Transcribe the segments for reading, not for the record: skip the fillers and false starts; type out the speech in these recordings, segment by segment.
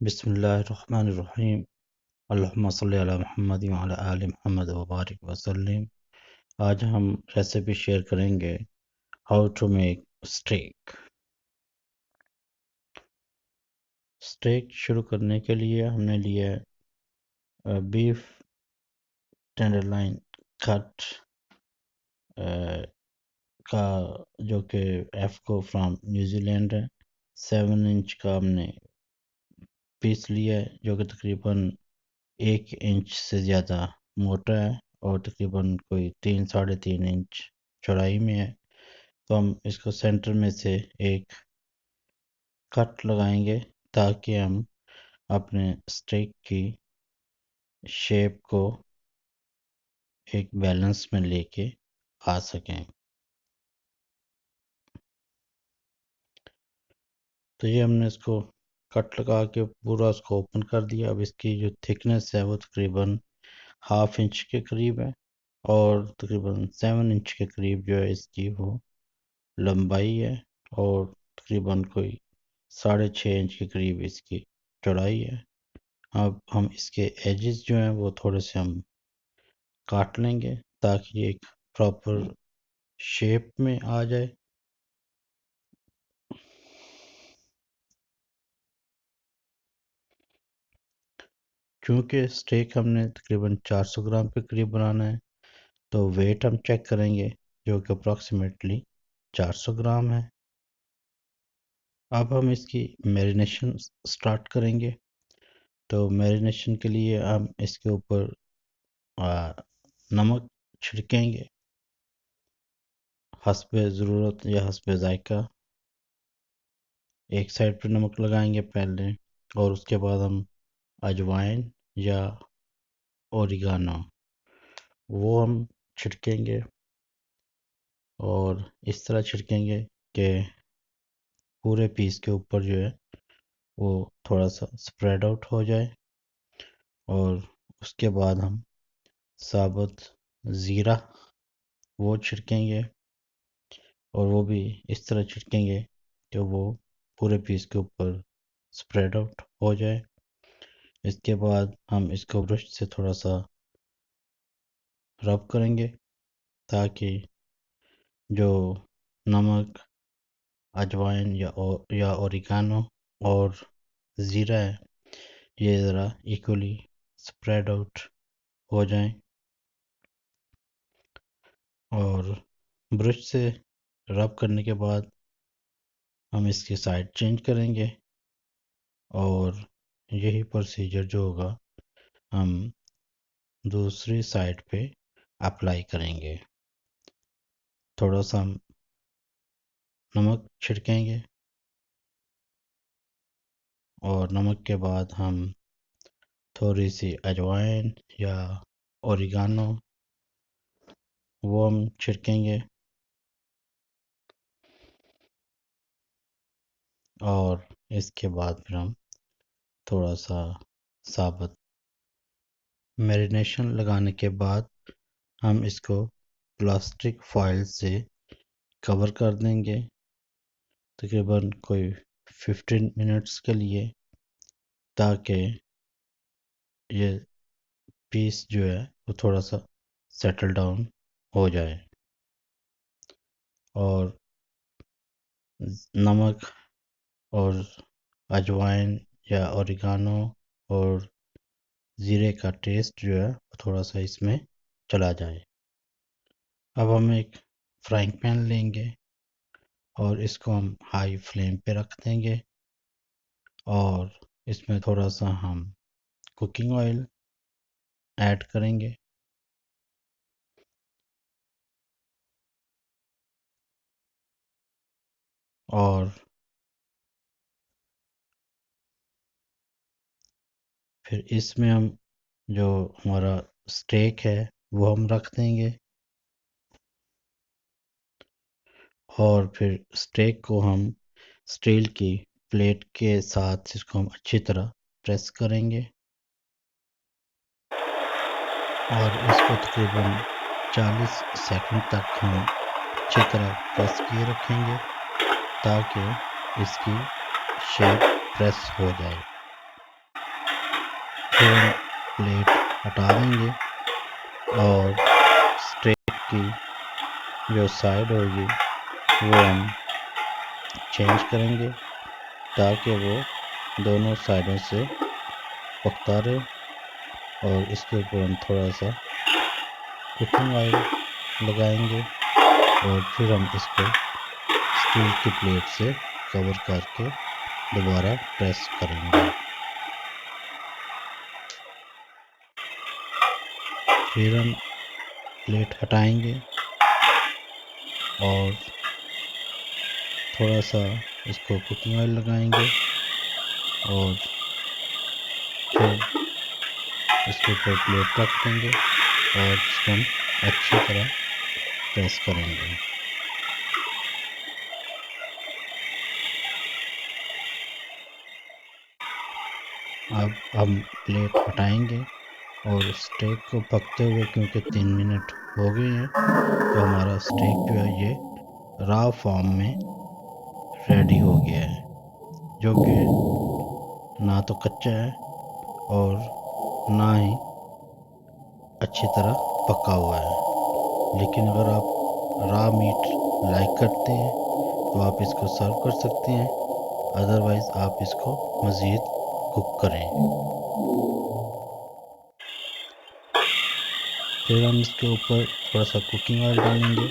बिस्मिल्लाहिर्रहमानिर्रहीम अल्लाहुम्मा सल्ली अला मुहम्मद व अला आलि मुहम्मद व बारिक वसल्लिम। आज हम रेसिपी शेयर करेंगे how to make steak. Steak शुरू करने के लिए हमने लिया बीफ टेंडरलाइन कट का, जो कि एफको फ्राम न्यूजीलैंड है। 7 इंच का हमने पीस लिया है, जो कि तकरीबन 1 इंच से ज़्यादा मोटा है और तकरीबन कोई 3-3.5 इंच चौड़ाई में है। तो हम इसको सेंटर में से एक कट लगाएंगे ताकि हम अपने स्टेक की शेप को एक बैलेंस में लेके आ सकें। तो ये हमने इसको कट लगा के पूरा उसको ओपन कर दिया। अब इसकी जो थिकनेस है वो तकरीबन 1/2 इंच के करीब है और तकरीबन 7 इंच के करीब जो है इसकी वो लंबाई है और तकरीबन कोई 6.5 इंच के करीब इसकी चौड़ाई है। अब हम इसके एजेस जो हैं वो थोड़े से हम काट लेंगे ताकि एक प्रॉपर शेप में आ जाए। चूँकि स्टेक हमने तकरीबन 400 ग्राम के करीब बनाना है, तो वेट हम चेक करेंगे जो कि अप्रॉक्सीमेटली 400 ग्राम है। अब हम इसकी मैरिनेशन स्टार्ट करेंगे। तो मैरिनेशन के लिए हम इसके ऊपर नमक छिड़केंगे हस्बे ज़रूरत या हस्बे ज़ायका। एक साइड पर नमक लगाएंगे पहले और उसके बाद हम अजवाइन या ओरिगानो वो हम छिड़केंगे और इस तरह छिड़केंगे कि पूरे पीस के ऊपर जो है वो थोड़ा सा स्प्रेड आउट हो जाए। और उसके बाद हम साबुत ज़ीरा वो छिड़केंगे और वो भी इस तरह छिड़केंगे कि वो पूरे पीस के ऊपर स्प्रेड आउट हो जाए। इसके बाद हम इसको ब्रश से थोड़ा सा रब करेंगे ताकि जो नमक, अजवाइन या ओरिगानो और ज़ीरा है ये ज़रा इक्वली स्प्रेड आउट हो जाएं। और ब्रश से रब करने के बाद हम इसकी साइड चेंज करेंगे और यही प्रोसीजर जो होगा हम दूसरी साइड पे अप्लाई करेंगे। थोड़ा सा हम नमक छिड़केंगे और नमक के बाद हम थोड़ी सी अजवाइन या ओरिगानो वो हम छिड़केंगे और इसके बाद फिर हम थोड़ा सा साबुत मैरिनेशन लगाने के बाद हम इसको प्लास्टिक फॉइल से कवर कर देंगे तकरीबन कोई 15 मिनट्स के लिए, ताकि ये पीस जो है वो थोड़ा सा सेटल डाउन हो जाए और नमक और अजवाइन या ओरिगानो और ज़ीरे का टेस्ट जो है वो थोड़ा सा इसमें चला जाए। अब हम एक फ्राइंग पैन लेंगे और इसको हम हाई फ्लेम पे रख देंगे और इसमें थोड़ा सा हम कुकिंग ऑयल ऐड करेंगे और फिर इसमें हम जो हमारा स्टेक है वो हम रख देंगे और फिर स्टेक को हम स्टील की प्लेट के साथ इसको हम अच्छी तरह प्रेस करेंगे और इसको तकरीबन 40 सेकंड तक हम अच्छी तरह प्रेस किए रखेंगे ताकि इसकी शेप प्रेस हो जाए। फिर हम प्लेट हटा देंगे और स्टेक की जो साइड होगी वो हम चेंज करेंगे ताकि वो दोनों साइडों से पकता रहे। और इसके ऊपर हम थोड़ा सा कुकिंग ऑयल लगाएंगे और फिर हम इसको स्टील की प्लेट से कवर करके दोबारा प्रेस करेंगे। फिर हम प्लेट हटाएंगे और थोड़ा सा इसको कुकिंग ऑयल लगाएंगे और फिर इसके ऊपर प्लेट रख देंगे और इसको हम अच्छी तरह प्रेस करेंगे। अब हम प्लेट हटाएंगे और स्टेक को पकते हुए, क्योंकि 3 मिनट हो गए हैं, तो हमारा स्टेक जो है ये रॉ फॉर्म में रेडी हो गया है, जो कि ना तो कच्चा है और ना ही अच्छी तरह पका हुआ है। लेकिन अगर आप रॉ मीट लाइक करते हैं तो आप इसको सर्व कर सकते हैं, अदरवाइज़ आप इसको मज़ीद कुक करें। फिर हम इसके ऊपर थोड़ा सा कुकिंग ऑयल डालेंगे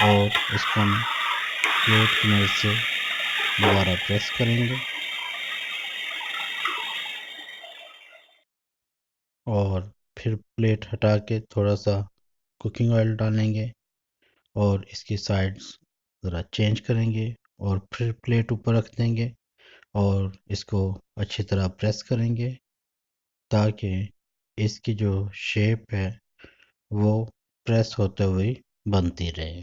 और इसको हम प्लेट की मदद से दोबारा प्रेस करेंगे और फिर प्लेट हटा के थोड़ा सा कुकिंग ऑयल डालेंगे और इसकी साइड्स ज़रा चेंज करेंगे और फिर प्लेट ऊपर रख देंगे और इसको अच्छी तरह प्रेस करेंगे ताकि इसकी जो शेप है वो प्रेस होते हुए बनती रहे।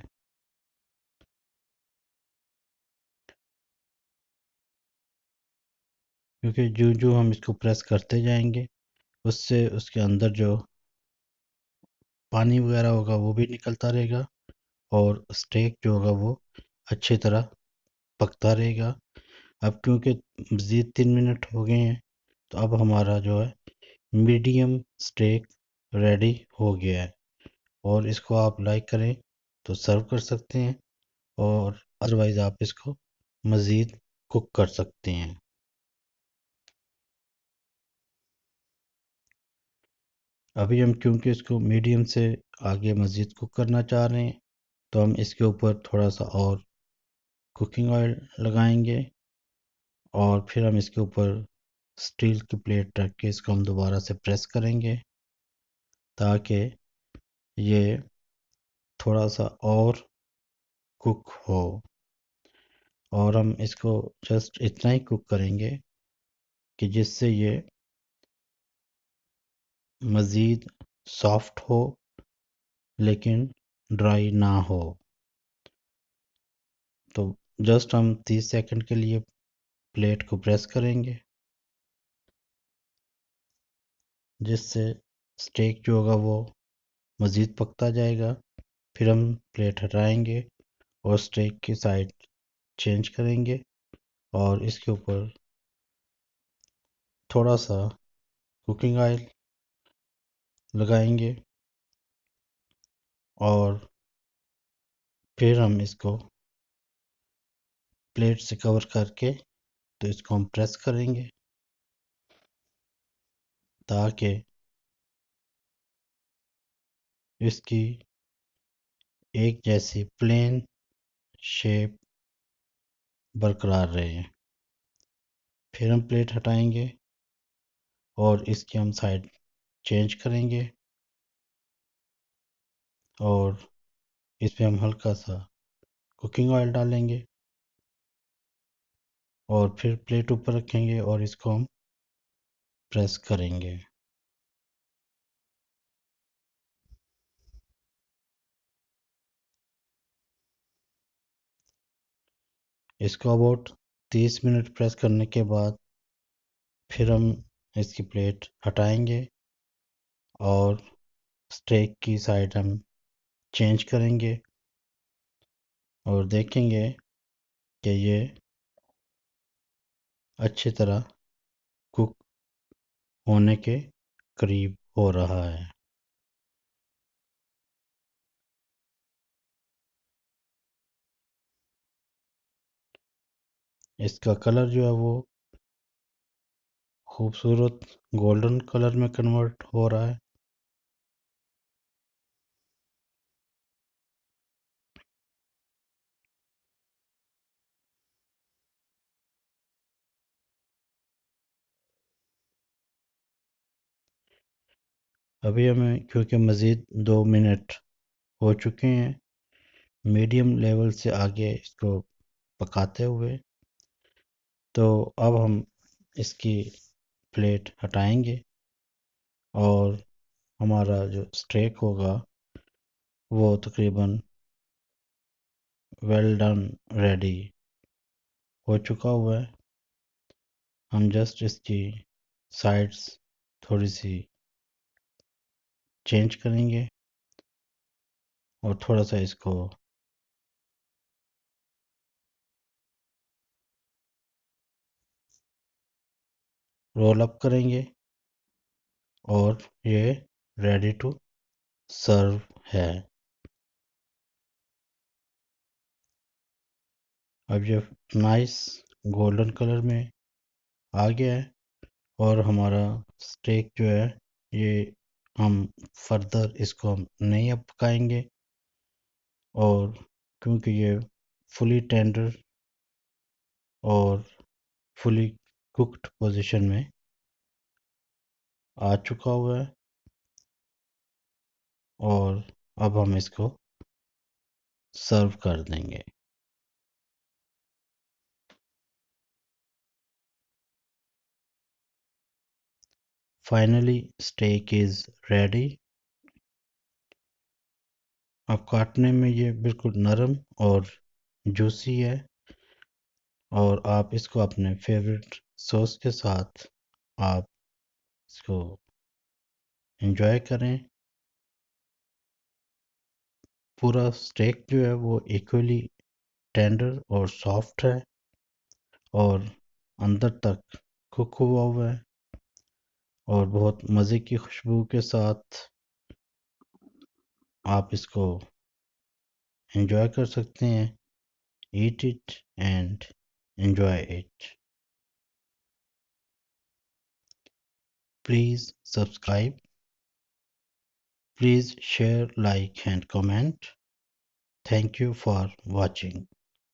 क्योंकि जो जो हम इसको प्रेस करते जाएंगे उससे उसके अंदर जो पानी वगैरह होगा वो भी निकलता रहेगा और स्टेक जो होगा वो अच्छी तरह पकता रहेगा। अब क्योंकि मज़ीद 3 मिनट हो गए हैं तो अब हमारा जो है मीडियम स्टेक रेडी हो गया है और इसको आप लाइक करें तो सर्व कर सकते हैं और अदरवाइज़ आप इसको मज़ीद कुक कर सकते हैं। अभी हम क्योंकि इसको मीडियम से आगे मज़ीद कुक करना चाह रहे हैं तो हम इसके ऊपर थोड़ा सा और कुकिंग ऑयल लगाएंगे और फिर हम इसके ऊपर स्टील की प्लेट रख के इसको हम दोबारा से प्रेस करेंगे ताकि ये थोड़ा सा और कुक हो। और हम इसको जस्ट इतना ही कुक करेंगे कि जिससे ये मज़ीद सॉफ्ट हो लेकिन ड्राई ना हो। तो जस्ट हम 30 सेकंड के लिए प्लेट को प्रेस करेंगे जिससे स्टेक जो होगा वो मज़ीद पकता जाएगा। फिर हम प्लेट हटाएंगे और स्टेक की साइड चेंज करेंगे और इसके ऊपर थोड़ा सा कुकिंग ऑयल लगाएंगे और फिर हम इसको प्लेट से कवर करके तो इसको हम प्रेस करेंगे ताकि इसकी एक जैसी प्लेन शेप बरकरार रहे। फिर हम प्लेट हटाएंगे और इसकी हम साइड चेंज करेंगे और इस पे हम हल्का सा कुकिंग ऑयल डालेंगे और फिर प्लेट ऊपर रखेंगे और इसको हम प्रेस करेंगे। इसको अबाउट 30 मिनट प्रेस करने के बाद फिर हम इसकी प्लेट हटाएंगे और स्टेक की साइड हम चेंज करेंगे और देखेंगे कि ये अच्छी तरह कुक होने के करीब हो रहा है। इसका कलर जो है वो खूबसूरत गोल्डन कलर में कन्वर्ट हो रहा है। अभी हमें क्योंकि मज़ीद 2 मिनट हो चुके हैं मीडियम लेवल से आगे इसको पकाते हुए, तो अब हम इसकी प्लेट हटाएंगे और हमारा जो स्टेक होगा वो तकरीबन वेल डन रेडी हो चुका हुआ है। हम जस्ट इसकी साइड्स थोड़ी सी चेंज करेंगे और थोड़ा सा इसको रोल अप करेंगे और ये रेडी टू सर्व है। अब ये नाइस गोल्डन कलर में आ गया है और हमारा स्टेक जो है ये हम फर्दर इसको हम नहीं अब पकाएंगे, और क्योंकि ये फुली टेंडर और फुली कुक्ड पोजीशन में आ चुका हुआ है, और अब हम इसको सर्व कर देंगे। Finally steak is ready. अब काटने में ये बिल्कुल नरम और जूसी है, और आप इसको अपने फेवरेट सॉस के साथ आप इसको एंजॉय करें। पूरा स्टेक जो है वो इक्वली टेंडर और सॉफ्ट है और अंदर तक कुक हुआ हुआ है और बहुत मज़े की खुशबू के साथ आप इसको एंजॉय कर सकते हैं। Eat it and enjoy it. Please subscribe, please share, like and comment. Thank you for watching.